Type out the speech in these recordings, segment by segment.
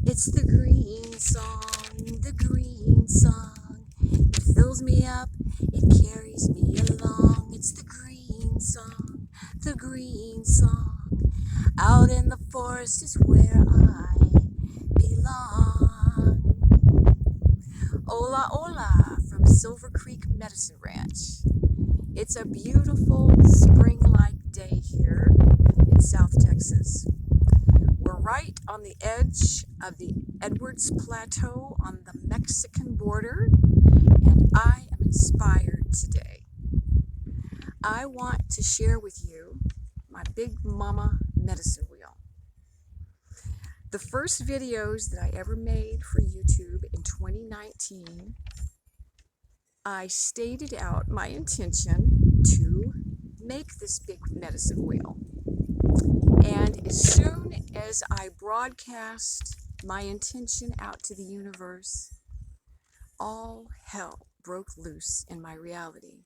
It's the green song, the green song. It fills me up, it carries me along. It's the green song, the green song. Out in the forest is where I belong. Hola, hola from Silver Creek Medicine Ranch. It's a beautiful spring-like day here in South Texas. We're right on the edge of the Edwards Plateau on the Mexican border, and I am inspired today. I want to share with you my Big Mama medicine wheel. The first videos that I ever made for YouTube in 2019, I stated out my intention to make this big medicine wheel. And as soon as I broadcast my intention out to the universe, all hell broke loose in my reality.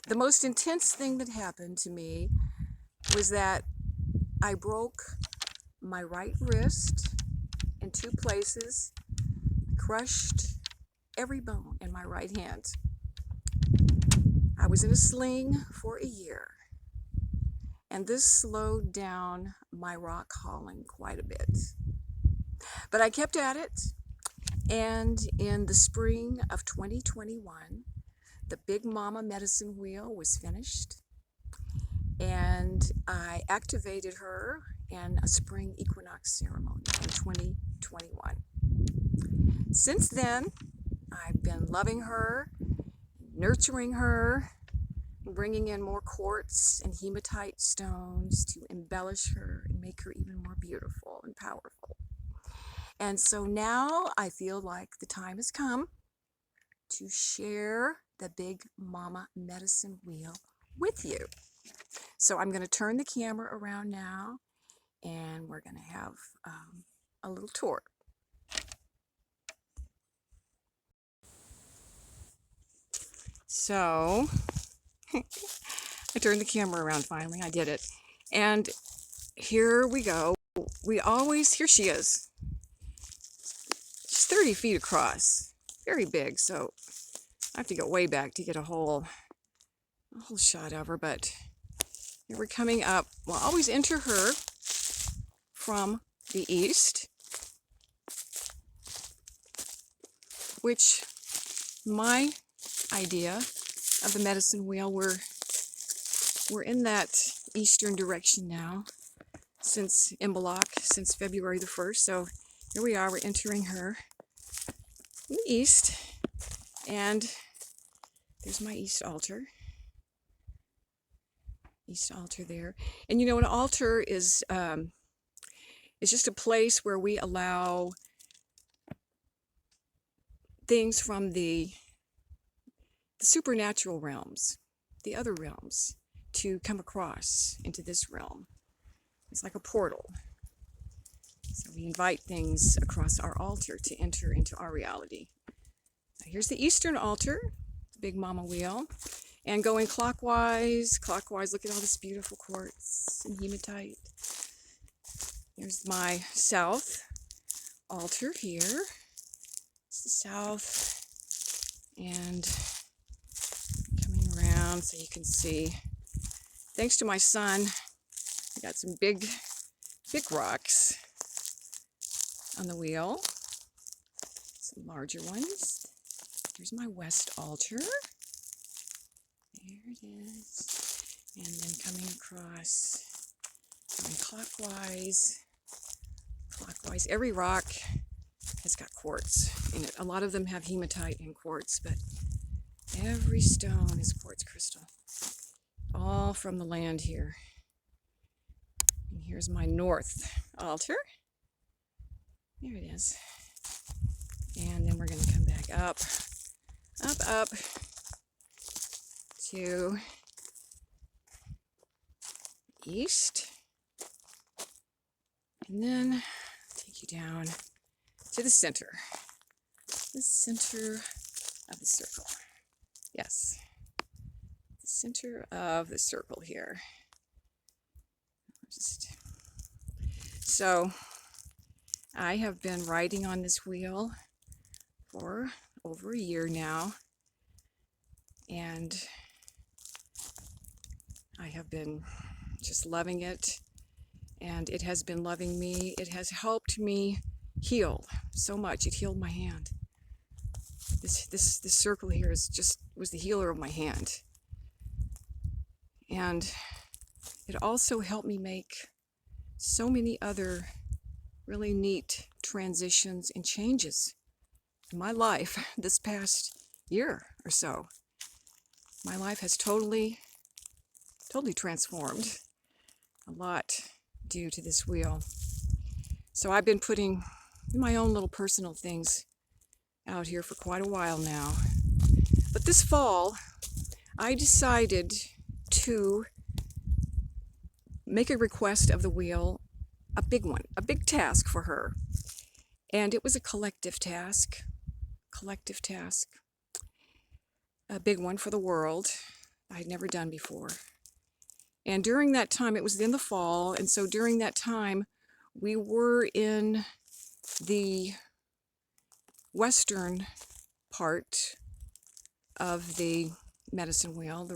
The most intense thing that happened to me was that I broke my right wrist in 2 places, crushed every bone in my right hand. I was in a sling for a year, and this slowed down my rock hauling quite a bit. But I kept at it, and in the spring of 2021, the Big Mama medicine wheel was finished, and I activated her in a spring equinox ceremony in 2021. Since then, I've been loving her, nurturing her, bringing in more quartz and hematite stones to embellish her and make her even more beautiful and powerful. And so now I feel like the time has come to share the Big Mama medicine wheel with you. So I'm going to turn the camera around now, and we're going to have a little tour. So I turned the camera around finally. I did it. And here we go. Here she is. She's 30 feet across. Very big, so I have to go way back to get a whole shot of her, but here we're coming up. We'll always enter her from the east, which my idea of the medicine wheel, we're in that eastern direction now since Imbolc, since February the 1st. So here we are, we're entering her in the east, and there's my east altar. East altar there. And you know, an altar is just a place where we allow things from the supernatural realms, the other realms, to come across into this realm. It's like a portal. So we invite things across our altar to enter into our reality. Now here's the eastern altar, the Big Mama wheel. And going clockwise, look at all this beautiful quartz and hematite. Here's my south altar here. It's the south, and coming around so you can see. Thanks to my son, I got some big rocks on the wheel. Some larger ones. Here's my west altar. There it is. And then coming across, going clockwise. Every rock has got quartz in it. A lot of them have hematite and quartz, but every stone is quartz crystal. All from the land here. And here's my north altar. There it is. And then we're going to come back up to east. And then take you down to the center of the circle. Yes, the center of the circle here. So I have been riding on this wheel for over a year now, and I have been just loving it, and it has been loving me. It has helped me heal so much. It healed my hand. This circle here was the healer of my hand, and it also helped me make so many other really neat transitions and changes in my life this past year or so. My life has totally transformed a lot due to this wheel. So I've been putting my own little personal things out here for quite a while now. But this fall, I decided to make a request of the wheel, a big one, a big task for her. And it was a collective task, a big one for the world I had never done before. And during that time, it was in the fall, and so during that time, we were in the western part of the medicine wheel.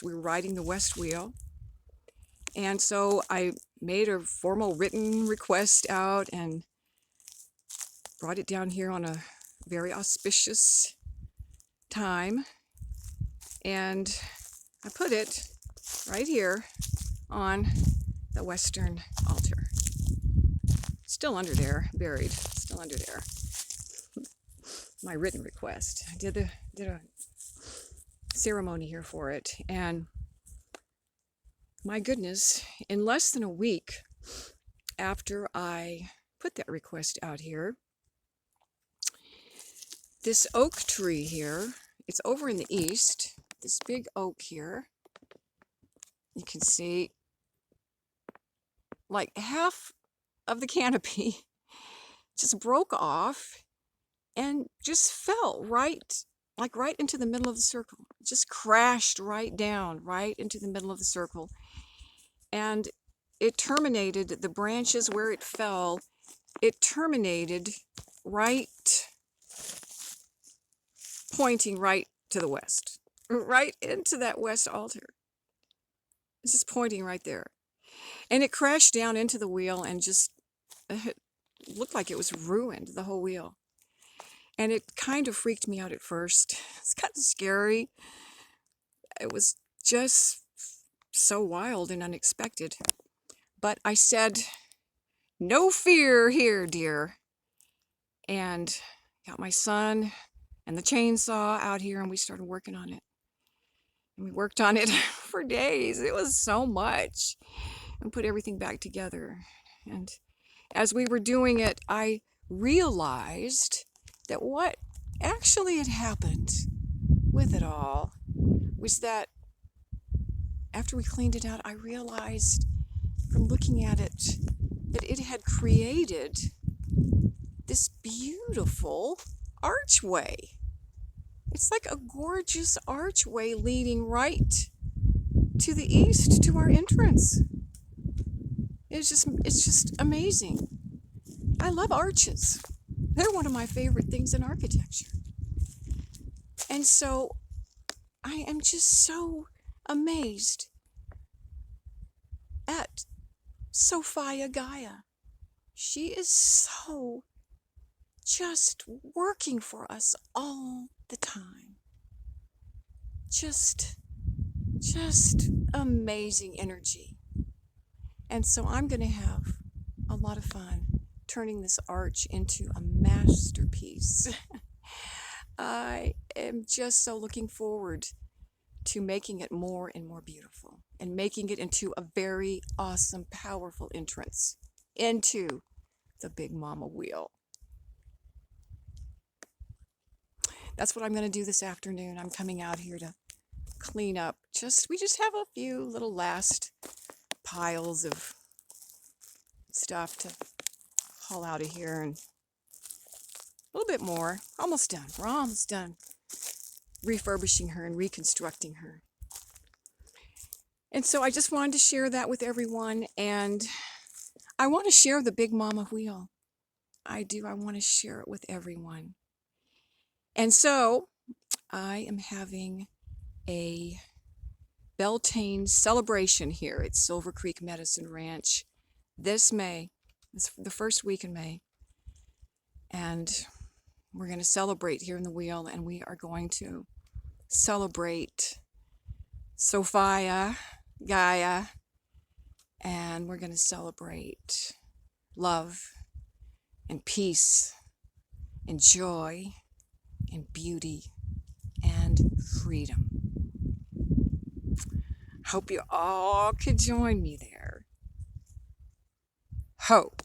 We were riding the west wheel. And so I made a formal written request out and brought it down here on a very auspicious time. And I put it right here on the western altar. Still under there, buried, still under there. My written request. I did a ceremony here for it, and my goodness, in less than a week after I put that request out here, this oak tree here, it's over in the east, this big oak here, you can see like half of the canopy just broke off and just fell right into the middle of the circle. It just crashed right down, right into the middle of the circle. And it terminated, the branches where it fell, it terminated right, pointing right to the west, right into that west altar. It's just pointing right there. And it crashed down into the wheel and just it looked like it was ruined, the whole wheel. And it kind of freaked me out at first. It's kind of scary. It was just so wild and unexpected. But I said, no fear here, dear. And got my son and the chainsaw out here, and we started working on it. And we worked on it for days. It was so much. And put everything back together. And as we were doing it, I realized that what actually had happened with it all was that after we cleaned it out, I realized from looking at it that it had created this beautiful archway. It's like a gorgeous archway leading right to the east to our entrance. It's just amazing. I love arches. They're one of my favorite things in architecture. And so I am just so amazed at Sophia Gaia. She is so just working for us all the time. Just amazing energy. And so I'm going to have a lot of fun turning this arch into a masterpiece. I am just so looking forward to making it more and more beautiful and making it into a very awesome, powerful entrance into the Big Mama Wheel. That's what I'm going to do this afternoon. I'm coming out here to clean up. We just have a few little last piles of stuff to haul out of here, and a little bit more. Almost done. We're almost done refurbishing her and reconstructing her. And so I just wanted to share that with everyone, and I want to share the Big Mama Wheel. I do. I want to share it with everyone. And so I am having a Beltane celebration here at Silver Creek Medicine Ranch this May. It's the first week in May. And we're going to celebrate here in the wheel, and we are going to celebrate Sophia, Gaia, and we're going to celebrate love and peace and joy and beauty and freedom. Hope you all could join me there. Hope.